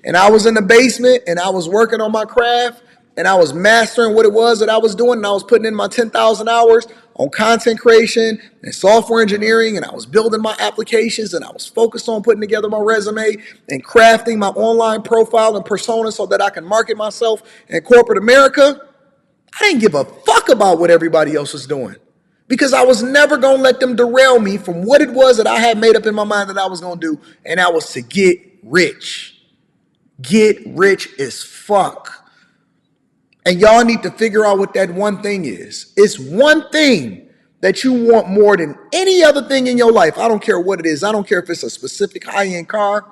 And I was in the basement and I was working on my craft and I was mastering what it was that I was doing. And I was putting in my 10,000 hours on content creation and software engineering. And I was building my applications and I was focused on putting together my resume and crafting my online profile and persona so that I can market myself in corporate America. I didn't give a fuck about what everybody else was doing because I was never going to let them derail me from what it was that I had made up in my mind that I was going to do. And that was to get rich. Get rich as fuck. And y'all need to figure out what that one thing is. It's one thing that you want more than any other thing in your life. I don't care what it is. I don't care if it's a specific high-end car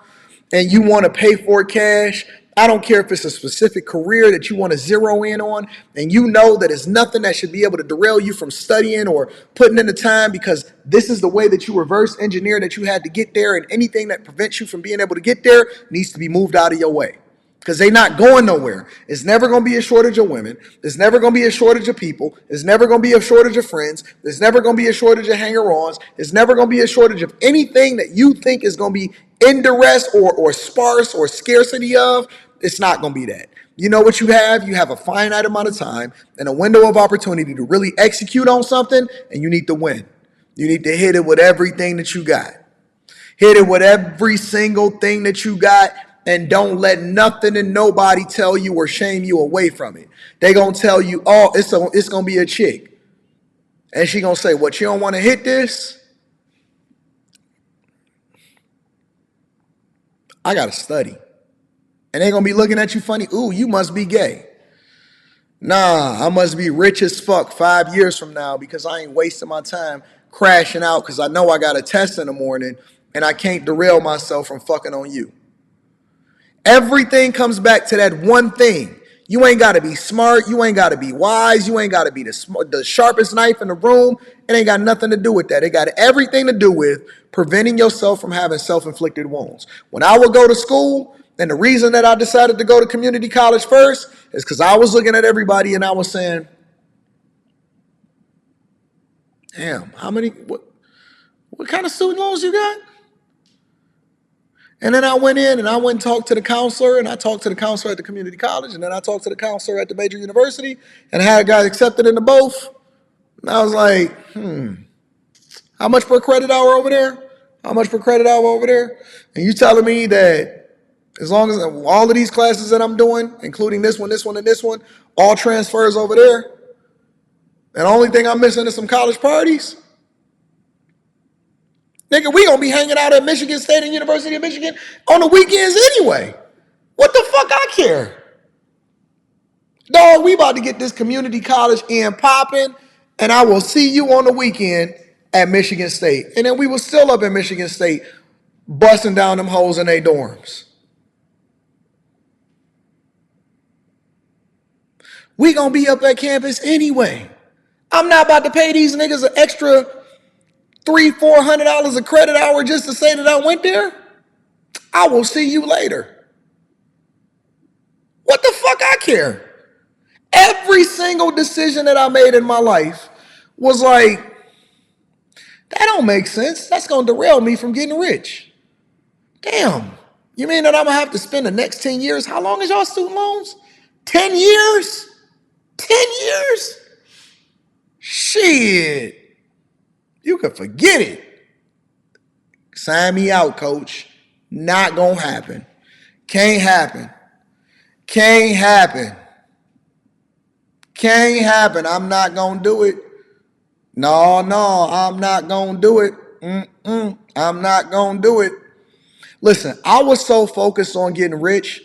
and you want to pay for it cash. I don't care if it's a specific career that you want to zero in on and you know that it's nothing that should be able to derail you from studying or putting in the time because this is the way that you reverse engineer that you had to get there, and anything that prevents you from being able to get there needs to be moved out of your way. Because they're not going nowhere. It's never going to be a shortage of women. There's never going to be a shortage of people. There's never going to be a shortage of friends. There's never going to be a shortage of hanger-ons. There's never going to be a shortage of anything that you think is going to be in duress or sparse or scarcity of. It's not going to be that. You know what you have? You have a finite amount of time and a window of opportunity to really execute on something, and you need to win. You need to hit it with everything that you got. Hit it with every single thing that you got. And don't let nothing and nobody tell you or shame you away from it. They gonna tell you, oh, it's gonna be a chick. And she gonna say, what, you don't wanna hit this? I gotta study. And they gonna be looking at you funny. Ooh, you must be gay. Nah, I must be rich as fuck 5 years from now because I ain't wasting my time crashing out because I know I got a test in the morning and I can't derail myself from fucking on you. Everything comes back to that one thing. You ain't got to be smart. You ain't got to be wise. You ain't got to be the sharpest knife in the room. It ain't got nothing to do with that. It got everything to do with preventing yourself from having self-inflicted wounds. When I would go to school, and the reason that I decided to go to community college first is because I was looking at everybody and I was saying, damn, what kind of student loans you got? And then I went in and I went and talked to the counselor, and I talked to the counselor at the community college, and then I talked to the counselor at the major university, and I had a guy accepted into both. And I was like, how much per credit hour over there? How much per credit hour over there? And you telling me that as long as all of these classes that I'm doing, including this one, and this one, all transfers over there, and the only thing I'm missing is some college parties? Nigga, we gonna be hanging out at Michigan State and University of Michigan on the weekends anyway. What the fuck I care? Dog, we about to get this community college in popping, and I will see you on the weekend at Michigan State. And then we were still up in Michigan State busting down them holes in their dorms. We gonna be up at campus anyway. I'm not about to pay these niggas an extra $300-400 a credit hour just to say that I went there. I will see you later. What the fuck I care? Every single decision that I made in my life was like, that don't make sense. That's going to derail me from getting rich. Damn. You mean that I'm going to have to spend the next 10 years? How long is y'all student loans? 10 years? 10 years? Shit. You can forget it. Sign me out, coach. Not going to happen. Can't happen. Can't happen. Can't happen. I'm not going to do it. No, I'm not going to do it. I'm not going to do it. Listen, I was so focused on getting rich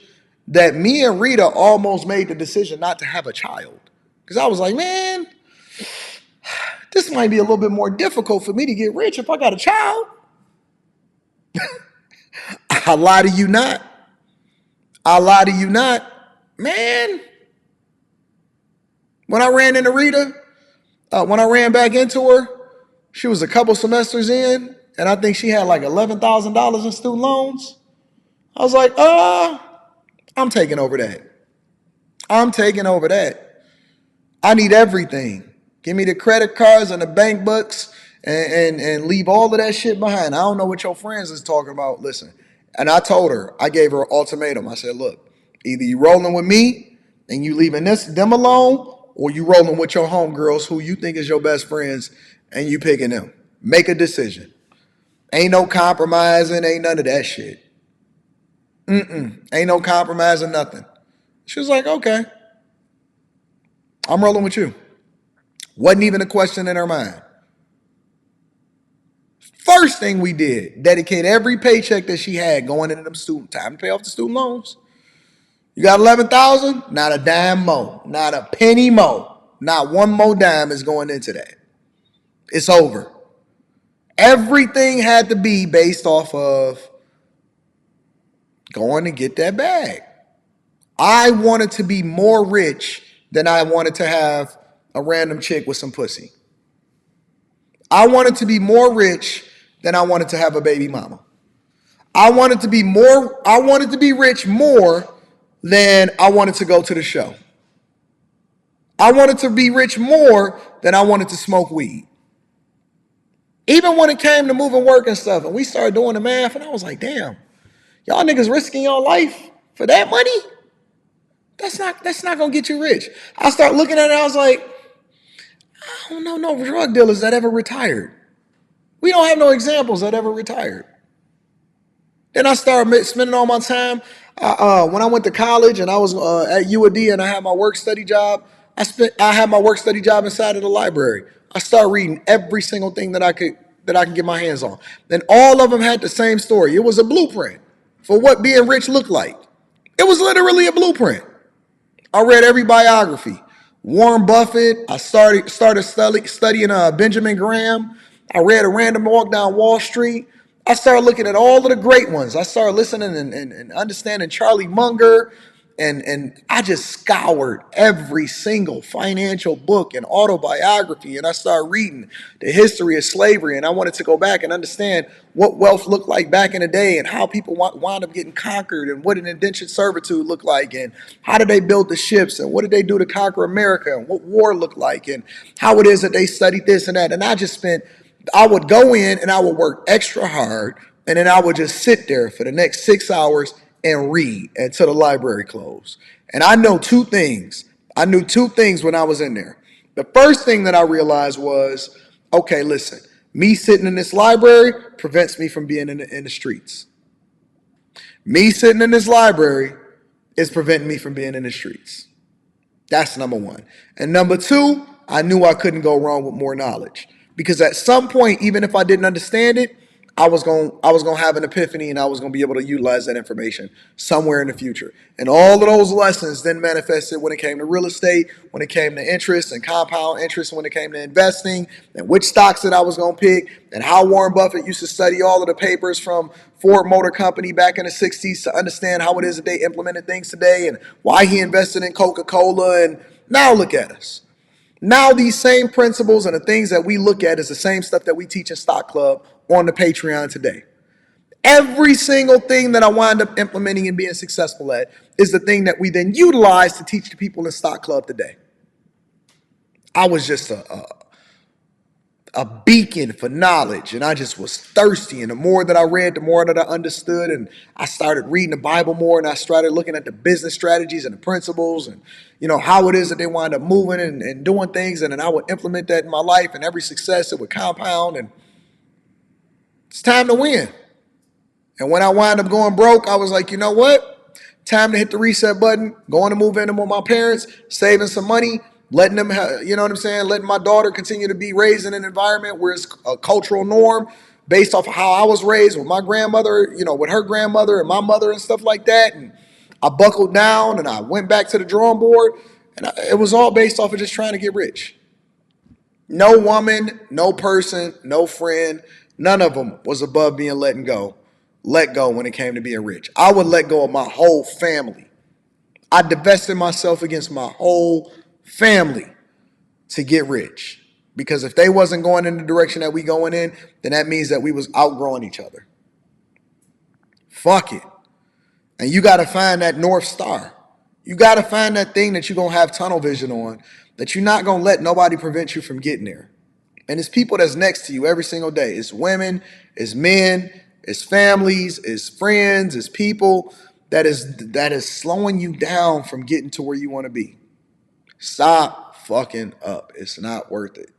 that me and Rita almost made the decision not to have a child. Because I was like, man, this might be a little bit more difficult for me to get rich if I got a child. I lie to you not. I lie to you not. Man, when I ran into Rita, when I ran back into her, she was a couple semesters in, and I think she had like $11,000 in student loans. I was like, I'm taking over that. I'm taking over that. I need everything. Give me the credit cards and the bank books and leave all of that shit behind. I don't know what your friends is talking about. Listen, And I told her, I gave her an ultimatum. I said, look, either you rolling with me and you leaving them alone, or you rolling with your homegirls who you think is your best friends and you picking them. Make a decision. Ain't no compromising, ain't none of that shit. Ain't no compromising, nothing. She was like, okay, I'm rolling with you. Wasn't even a question in her mind. First thing we did, dedicate every paycheck that she had going into them student time to pay off the student loans. You got 11,000? Not a dime more, not a penny more, not one more dime is going into that. It's over. Everything had to be based off of going to get that bag. I wanted to be more rich than I wanted to have a random chick with some pussy. I wanted to be more rich than I wanted to have a baby mama. I wanted to be rich more than I wanted to go to the show. I wanted to be rich more than I wanted to smoke weed. Even when it came to moving work and stuff, and we started doing the math, and I was like, damn, y'all niggas risking your life for that money? That's not gonna get you rich. I start looking at it, I was like, I don't know no drug dealers that ever retired. We don't have no examples that ever retired. Then I started spending all my time. When I went to college and I was at UAD and I had my work study job, I had my work study job inside of the library. I started reading every single thing that I could get my hands on. And all of them had the same story. It was a blueprint for what being rich looked like. It was literally a blueprint. I read every biography. Warren Buffett. I started studying Benjamin Graham. I read A Random Walk Down Wall Street. I started looking at all of the great ones. I started listening and understanding Charlie Munger. And I just scoured every single financial book and autobiography. And I started reading the history of slavery. And I wanted to go back and understand what wealth looked like back in the day and how people wound up getting conquered and what an indentured servitude looked like and how did they build the ships and what did they do to conquer America and what war looked like and how it is that they studied this and that. And I would go in and I would work extra hard and then I would just sit there for the next 6 hours and read until the library closed. And I know two things. I knew two things when I was in there. The first thing that I realized was, okay, listen, me sitting in this library prevents me from being in the streets. Me sitting in this library is preventing me from being in the streets. That's number one. And number two, I knew I couldn't go wrong with more knowledge. Because at some point, even if I didn't understand it, I was gonna have an epiphany and I was gonna be able to utilize that information somewhere in the future. And all of those lessons then manifested when it came to real estate, when it came to interest and compound interest, when it came to investing, and which stocks that I was gonna pick, and how Warren Buffett used to study all of the papers from Ford Motor Company back in the 60s to understand how it is that they implemented things today and why he invested in Coca-Cola. And now look at us. Now these same principles and the things that we look at is the same stuff that we teach in Stock Club on the Patreon today. Every single thing that I wind up implementing and being successful at is the thing that we then utilize to teach the people in Stock Club today. I was just a beacon for knowledge, and I just was thirsty. And the more that I read, the more that I understood, and I started reading the Bible more, and I started looking at the business strategies and the principles, and how it is that they wind up moving and doing things, and then I would implement that in my life, and every success it would compound, and it's time to win. And when I wound up going broke, I was like, you know what? Time to hit the reset button, going to move in with my parents, saving some money, letting them, letting my daughter continue to be raised in an environment where it's a cultural norm based off of how I was raised with my grandmother, with her grandmother and my mother and stuff like that. And I buckled down and I went back to the drawing board, and it was all based off of just trying to get rich. No woman, no person, no friend, none of them was above being let go when it came to being rich. I would let go of my whole family. I divested myself against my whole family to get rich. Because if they wasn't going in the direction that we going in, then that means that we was outgrowing each other. Fuck it. And you got to find that North Star. You got to find that thing that you're going to have tunnel vision on, that you're not going to let nobody prevent you from getting there. And it's people that's next to you every single day. It's women, it's men, it's families, it's friends, it's people that is slowing you down from getting to where you want to be. Stop fucking up. It's not worth it.